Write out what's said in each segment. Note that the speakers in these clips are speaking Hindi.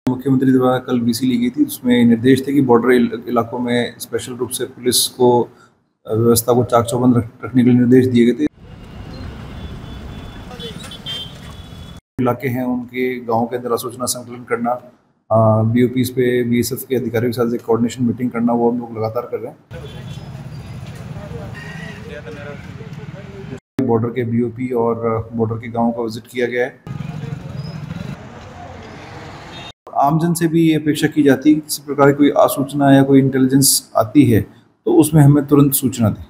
मुख्यमंत्री द्वारा कल वीसी ली गई थी, उसमें निर्देश थे कि बॉर्डर इलाकों में स्पेशल रूप से पुलिस को व्यवस्था को चाक चौबंद रखने के लिए निर्देश दिए गए थे। इलाके हैं उनके गाँव के अंदर सूचना संकलन करना, बीओपीज पे बीएसएफ के अधिकारियों के साथ एक कोऑर्डिनेशन मीटिंग करना, वो हम लोग लगातार कर रहे हैं। बॉर्डर के बीओपी और बॉर्डर के गाँव का विजिट किया गया है। आमजन से भी ये अपेक्षा की जाती है कि किसी प्रकार की कोई आसूचना या कोई इंटेलिजेंस आती है तो उसमें हमें तुरंत सूचना दें।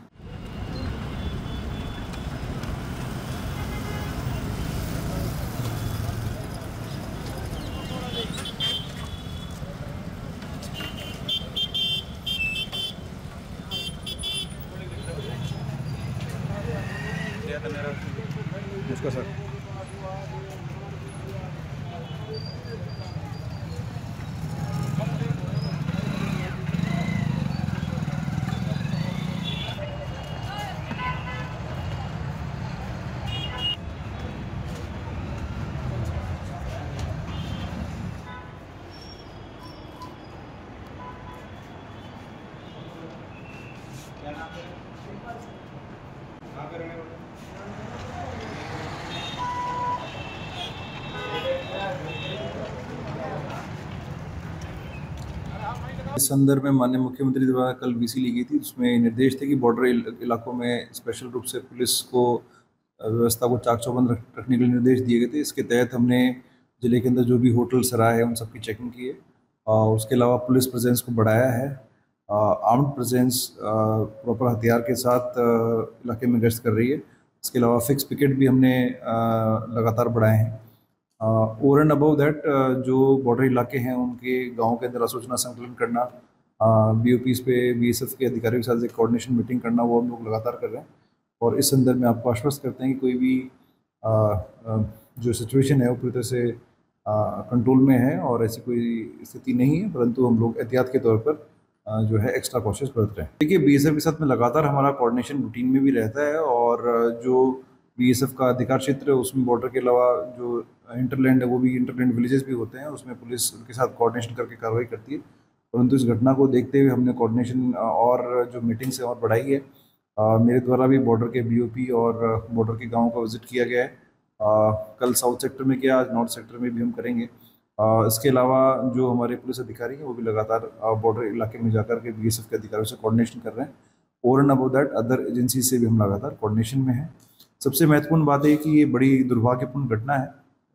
उसका सर इस संदर्भ में माननीय मुख्यमंत्री द्वारा कल वीसी ली गई थी, उसमें निर्देश थे कि बॉर्डर इलाकों में स्पेशल रूप से पुलिस को व्यवस्था को चाक चौबंद रखने के लिए निर्देश दिए गए थे। इसके तहत हमने जिले के अंदर जो भी होटल सराय है उन सबकी चेकिंग की है। उसके अलावा पुलिस प्रेजेंस को बढ़ाया है। आर्म्ड प्रेजेंस प्रॉपर हथियार के साथ इलाके में गश्त कर रही है। इसके अलावा फिक्स पिकेट भी हमने लगातार बढ़ाए हैं। ओवर एंड अबव दैट जो बॉर्डर इलाके हैं उनके गाँव के अंदर सूचना संकलन करना, बीओपीज पे बीएसएफ के अधिकारियों के साथ एक कोऑर्डिनेशन मीटिंग करना, वो हम लोग लगातार कर रहे हैं। और इस संदर्भ में आपको आश्वस्त करते हैं कि कोई भी जो सिचुएशन है वो पूरी तरह से कंट्रोल में है और ऐसी कोई स्थिति नहीं है, परंतु हम लोग एहतियात के तौर पर जो है एक्स्ट्रा कॉशियस बरत रहे हैं। देखिए, बीएसएफ के साथ में लगातार हमारा कोऑर्डिनेशन रूटीन में भी रहता है और जो बीएसएफ का अधिकार क्षेत्र है उसमें बॉर्डर के अलावा जो इंटरलैंड है वो भी इंटरलैंड विलेजेस भी होते हैं, उसमें पुलिस उनके साथ कोऑर्डिनेशन करके कार्रवाई करती है। परंतु इस घटना को देखते हुए हमने कोऑर्डिनेशन और जो मीटिंग्स है और बढ़ाई है। मेरे द्वारा भी बॉर्डर के बीओपी और बॉर्डर के गाँव का विजिट किया गया है। कल साउथ सेक्टर में किया, आज नॉर्थ सेक्टर में भी हम करेंगे। इसके अलावा जो हमारे पुलिस अधिकारी हैं वो भी लगातार बॉर्डर इलाके में जाकर के बीएसएफ के अधिकारियों से कोऑर्डिनेशन कर रहे हैं। Over and above that other agency से भी हम लगातार कोऑर्डिनेशन में हैं। सबसे महत्वपूर्ण बात है कि ये बड़ी दुर्भाग्यपूर्ण घटना है,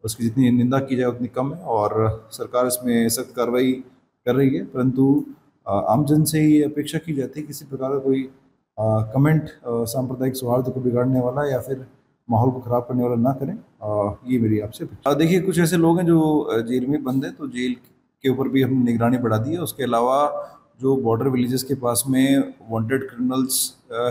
उसकी जितनी निंदा की जाए उतनी कम है और सरकार इसमें सख्त कार्रवाई कर रही है। परंतु आमजन से ये अपेक्षा की जाती है किसी प्रकार का कोई कमेंट सांप्रदायिक सौहार्द को बिगाड़ने वाला या फिर माहौल को ख़राब करने वाला ना करें। ये मेरी आपसे अपेक्षा। देखिए, कुछ ऐसे लोग हैं जो जेल में बंद हैं, तो जेल के ऊपर भी हमने निगरानी बढ़ा दी है। उसके अलावा जो बॉर्डर विलेजेस के पास में वांटेड क्रिमिनल्स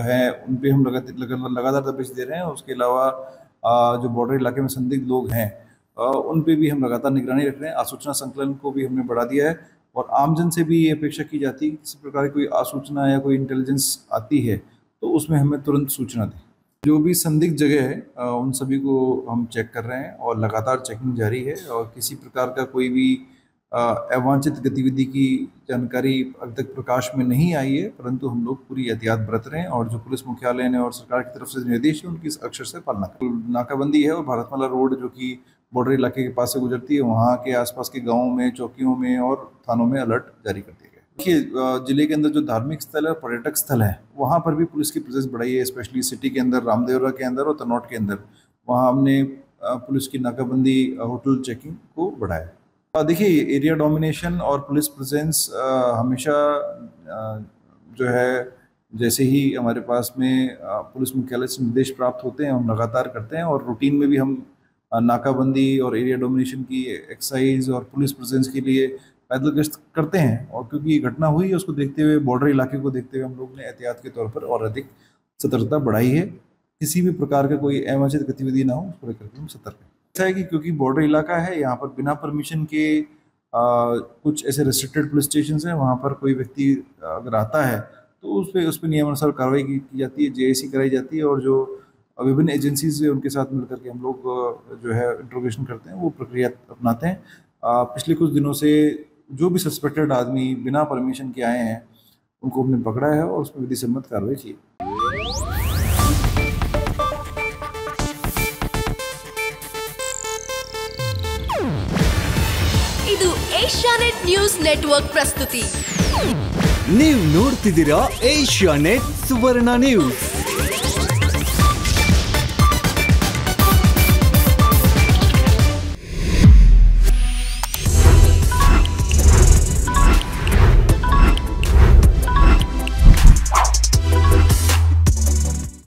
हैं उन पे हम लगातार दबिश दे रहे हैं। उसके अलावा जो बॉर्डर इलाके में संदिग्ध लोग हैं उन पे भी हम लगातार निगरानी रख रहे हैं। आसूचना संकलन को भी हमने बढ़ा दिया है और आमजन से भी ये अपेक्षा की जाती है कि किसी प्रकार की कोई आसूचना या कोई इंटेलिजेंस आती है तो उसमें हमें तुरंत सूचना दें। जो भी संदिग्ध जगह है उन सभी को हम चेक कर रहे हैं और लगातार चेकिंग जारी है और किसी प्रकार का कोई भी अवांछित गतिविधि की जानकारी अभी तक प्रकाश में नहीं आई है, परंतु हम लोग पूरी एहतियात बरत रहे हैं और जो पुलिस मुख्यालय ने और सरकार की तरफ से निर्देश है उनकी अक्षर से पालना कर नाकाबंदी है। और भारतमाला रोड जो कि बॉर्डर इलाके के पास से गुजरती है, वहाँ के आसपास के गाँवों में, चौकियों में और थानों में अलर्ट जारी कर दिया गया। देखिए, जिले के अंदर जो धार्मिक स्थल है, पर्यटक स्थल है, वहाँ पर भी पुलिस की प्रेजेंस बढ़ाई है, स्पेशली सिटी के अंदर, रामदेवरा के अंदर और तनौट के अंदर। वहाँ हमने पुलिस की नाकाबंदी, होटल चेकिंग को बढ़ाया। देखिए, एरिया डोमिनेशन और पुलिस प्रेजेंस हमेशा जो है जैसे ही हमारे पास में पुलिस मुख्यालय से निर्देश प्राप्त होते हैं हम लगातार करते हैं और रूटीन में भी हम नाकाबंदी और एरिया डोमिनेशन की एक्सरसाइज और पुलिस प्रेजेंस के लिए पैदल गश्त करते हैं। और क्योंकि ये घटना हुई है उसको देखते हुए, बॉर्डर इलाके को देखते हुए हम लोग ने एहतियात के तौर पर और अधिक सतर्कता बढ़ाई है। किसी भी प्रकार का कोई अवांछित गतिविधि ना हो उसको लेकर हम सतर्क हैं। ऐसा है कि क्योंकि बॉर्डर इलाका है, यहाँ पर बिना परमिशन के कुछ ऐसे रेस्ट्रिक्टेड पुलिस स्टेशन हैं, वहाँ पर कोई व्यक्ति अगर आता है तो उस पर नियमानुसार कार्रवाई की जाती है, जेएसी कराई जाती है और जो विभिन्न एजेंसीज है उनके साथ मिलकर के हम लोग जो है इंट्रोगेशन करते हैं, वो प्रक्रिया अपनाते हैं। पिछले कुछ दिनों से जो भी सस्पेक्टेड आदमी बिना परमिशन के आए हैं उनको हमने पकड़ा है और उसमें विधि सम्मत कार्रवाई की। ಇದು ಏಷ್ಯಾನೆಟ್ ನ್ಯೂಸ್ ನೆಟ್ವರ್ಕ್ ಪ್ರಸ್ತುತಿ. ನೀವು ನೋಡ್ತಿದ್ದೀರಾ ಏಷ್ಯಾನೆಟ್ ಸುವರ್ಣ ನ್ಯೂಸ್.